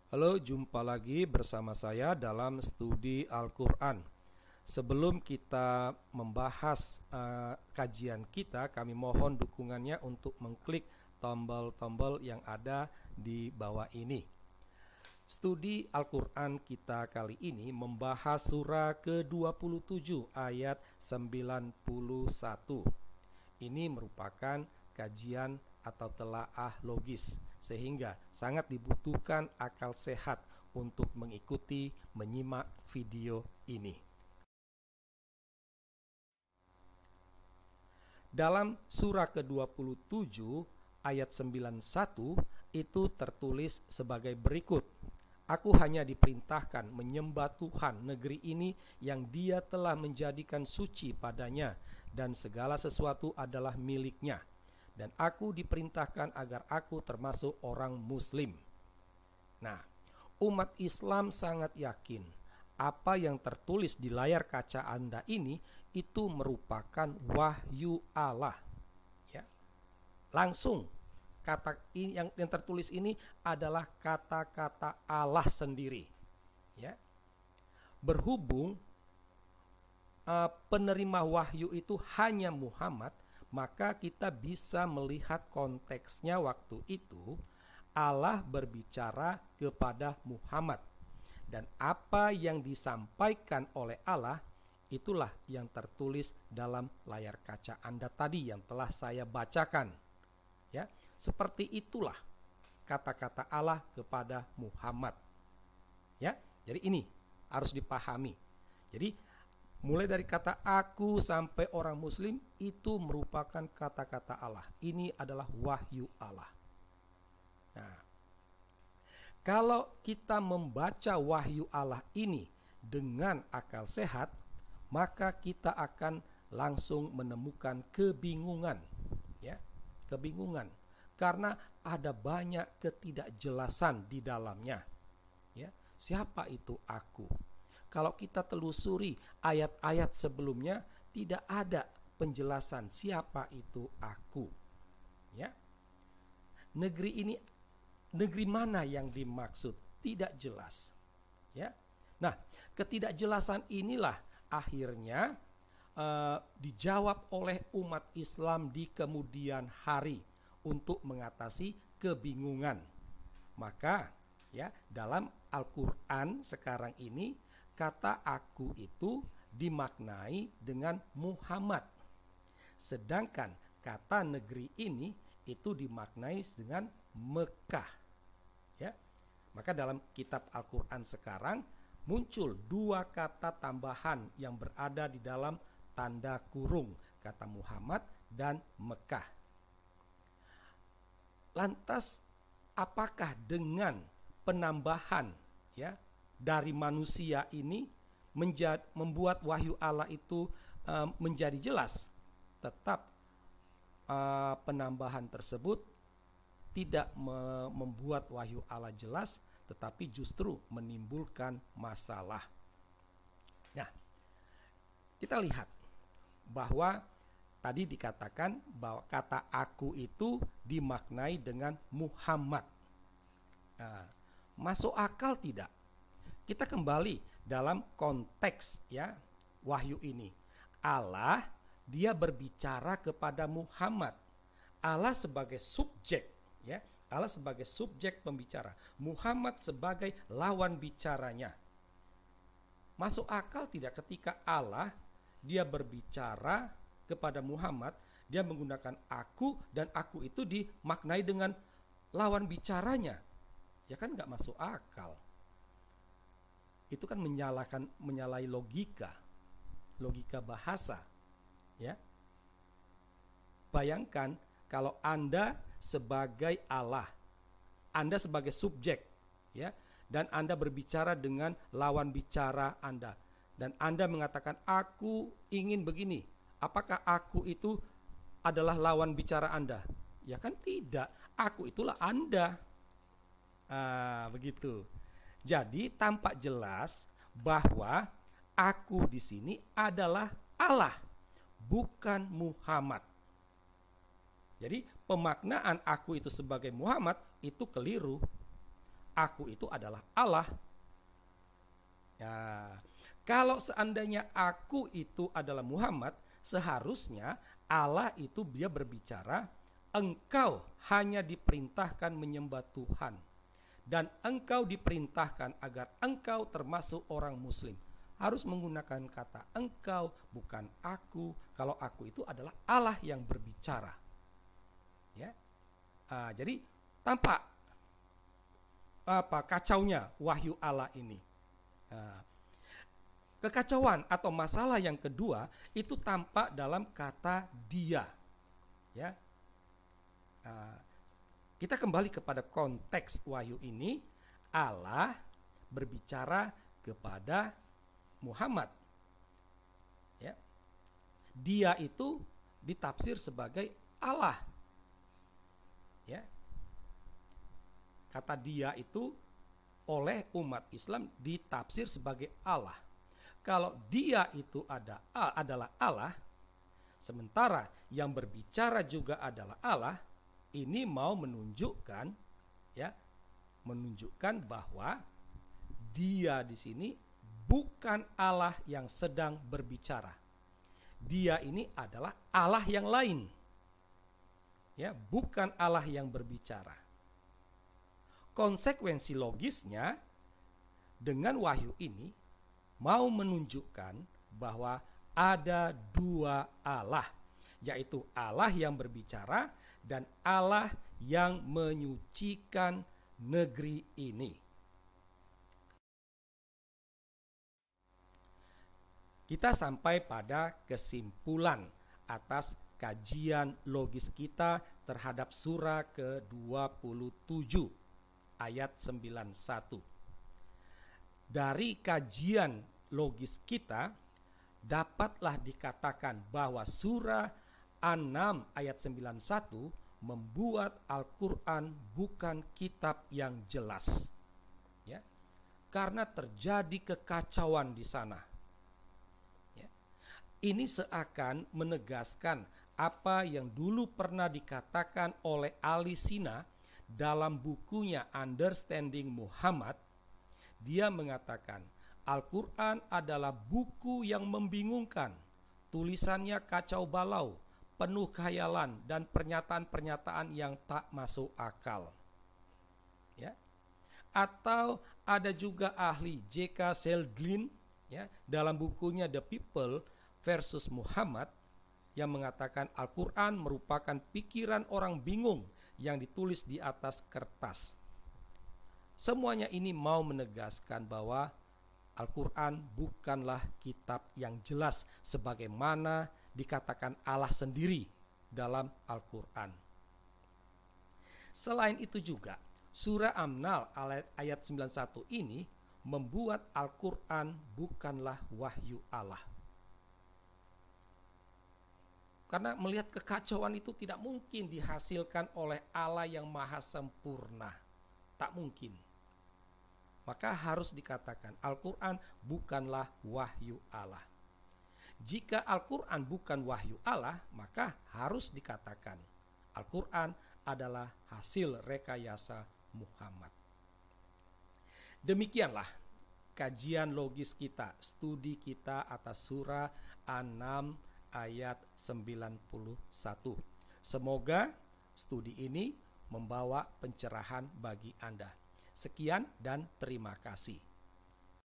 Halo, jumpa lagi bersama saya dalam studi Al-Quran. Sebelum kita membahas kajian kita, kami mohon dukungannya untuk mengklik tombol-tombol yang ada di bawah ini. Studi Al-Quran kita kali ini membahas surah ke-27 ayat 91. Ini merupakan kajian atau telaah logis, sehingga sangat dibutuhkan akal sehat untuk mengikuti menyimak video ini. Dalam surah ke-27 ayat 91 itu tertulis sebagai berikut. Aku hanya diperintahkan menyembah Tuhan negeri ini yang Dia telah menjadikan suci padanya, dan segala sesuatu adalah miliknya. Dan aku diperintahkan agar aku termasuk orang muslim. Nah, umat Islam sangat yakin apa yang tertulis di layar kaca Anda ini itu merupakan wahyu Allah. Ya, langsung kata yang tertulis ini adalah kata-kata Allah sendiri. Ya, berhubung penerima wahyu itu hanya Muhammad, maka kita bisa melihat konteksnya waktu itu Allah berbicara kepada Muhammad, dan apa yang disampaikan oleh Allah itulah yang tertulis dalam layar kaca Anda tadi yang telah saya bacakan. Ya, seperti itulah kata-kata Allah kepada Muhammad. Ya, jadi ini harus dipahami. Jadi mulai dari kata aku sampai orang muslim itu merupakan kata-kata Allah. Ini adalah wahyu Allah. Nah, kalau kita membaca wahyu Allah ini dengan akal sehat, maka kita akan langsung menemukan kebingungan. Ya, kebingungan. Karena ada banyak ketidakjelasan di dalamnya. Ya, siapa itu aku? Kalau kita telusuri ayat-ayat sebelumnya, tidak ada penjelasan siapa itu aku. Ya, negeri mana yang dimaksud? Tidak jelas. Ya, nah, ketidakjelasan inilah akhirnya dijawab oleh umat Islam di kemudian hari untuk mengatasi kebingungan. Maka ya, dalam Al-Quran sekarang ini kata aku itu dimaknai dengan Muhammad, sedangkan kata negeri ini itu dimaknai dengan Mekah. Ya, maka dalam kitab Al-Quran sekarang muncul dua kata tambahan yang berada di dalam tanda kurung, kata Muhammad dan Mekah. Lantas apakah dengan penambahan ya dari manusia ini membuat wahyu Allah itu menjadi jelas? Tetap penambahan tersebut tidak membuat wahyu Allah jelas, tetapi justru menimbulkan masalah. Nah, kita lihat bahwa tadi dikatakan bahwa kata aku itu dimaknai dengan Muhammad. Nah, masuk akal tidak? Kita kembali dalam konteks ya wahyu ini. Allah dia berbicara kepada Muhammad. Allah sebagai subjek ya, Allah sebagai subjek pembicara, Muhammad sebagai lawan bicaranya. Masuk akal tidak ketika Allah dia berbicara kepada Muhammad, dia menggunakan aku, dan aku itu dimaknai dengan lawan bicaranya? Ya kan nggak masuk akal. Itu kan menyalahi logika bahasa. Ya, bayangkan kalau Anda sebagai Allah, Anda sebagai subjek, ya, dan Anda berbicara dengan lawan bicara Anda, dan Anda mengatakan aku ingin begini. Apakah aku itu adalah lawan bicara Anda? Ya kan tidak. Aku itulah Anda. Begitu. Jadi tampak jelas bahwa aku di sini adalah Allah, bukan Muhammad. Jadi pemaknaan aku itu sebagai Muhammad itu keliru. aku itu adalah Allah. Ya, kalau seandainya aku itu adalah Muhammad, seharusnya Allah itu dia berbicara, engkau hanya diperintahkan menyembah Tuhan. Dan engkau diperintahkan agar engkau termasuk orang muslim. Harus menggunakan kata engkau, bukan aku. Kalau aku itu adalah Allah yang berbicara. Ya, jadi tampak kacaunya wahyu Allah ini. Kekacauan atau masalah yang kedua itu tampak dalam kata dia. Ya, kita kembali kepada konteks wahyu ini. Allah berbicara kepada Muhammad. Ya, dia itu ditafsir sebagai Allah. Ya, kata dia itu oleh umat Islam ditafsir sebagai Allah. Kalau dia itu adalah Allah, sementara yang berbicara juga adalah Allah, ini mau menunjukkan, ya, menunjukkan bahwa dia di sini bukan Allah yang sedang berbicara. Dia ini adalah Allah yang lain. Ya, bukan Allah yang berbicara. Konsekuensi logisnya dengan wahyu ini mau menunjukkan bahwa ada dua Allah, yaitu Allah yang berbicara dan Allah yang menyucikan negeri ini. Kita sampai pada kesimpulan atas kajian logis kita terhadap surah ke-27 ayat 91. Dari kajian logis kita dapatlah dikatakan bahwa surah An-Naml ayat 91 membuat Al-Quran bukan kitab yang jelas. Ya, karena terjadi kekacauan di sana. Ya, ini seakan menegaskan apa yang dulu pernah dikatakan oleh Ali Sina dalam bukunya Understanding Muhammad. Dia mengatakan Al-Quran adalah buku yang membingungkan, tulisannya kacau balau, penuh khayalan dan pernyataan-pernyataan yang tak masuk akal. Ya. Atau ada juga ahli J.K. Selglin, ya, dalam bukunya The People versus Muhammad yang mengatakan Al-Quran merupakan pikiran orang bingung yang ditulis di atas kertas. Semuanya ini mau menegaskan bahwa Al-Quran bukanlah kitab yang jelas sebagaimana dikatakan Allah sendiri dalam Al-Quran. Selain itu juga, surah An-Naml ayat 91 ini membuat Al-Quran bukanlah wahyu Allah. Karena melihat kekacauan itu tidak mungkin dihasilkan oleh Allah yang maha sempurna. Tak mungkin. Maka harus dikatakan Al-Quran bukanlah wahyu Allah. Jika Al-Quran bukan wahyu Allah, maka harus dikatakan Al-Quran adalah hasil rekayasa Muhammad. Demikianlah kajian logis kita, studi kita atas surah An-Naml ayat 91. Semoga studi ini membawa pencerahan bagi Anda. Sekian dan terima kasih.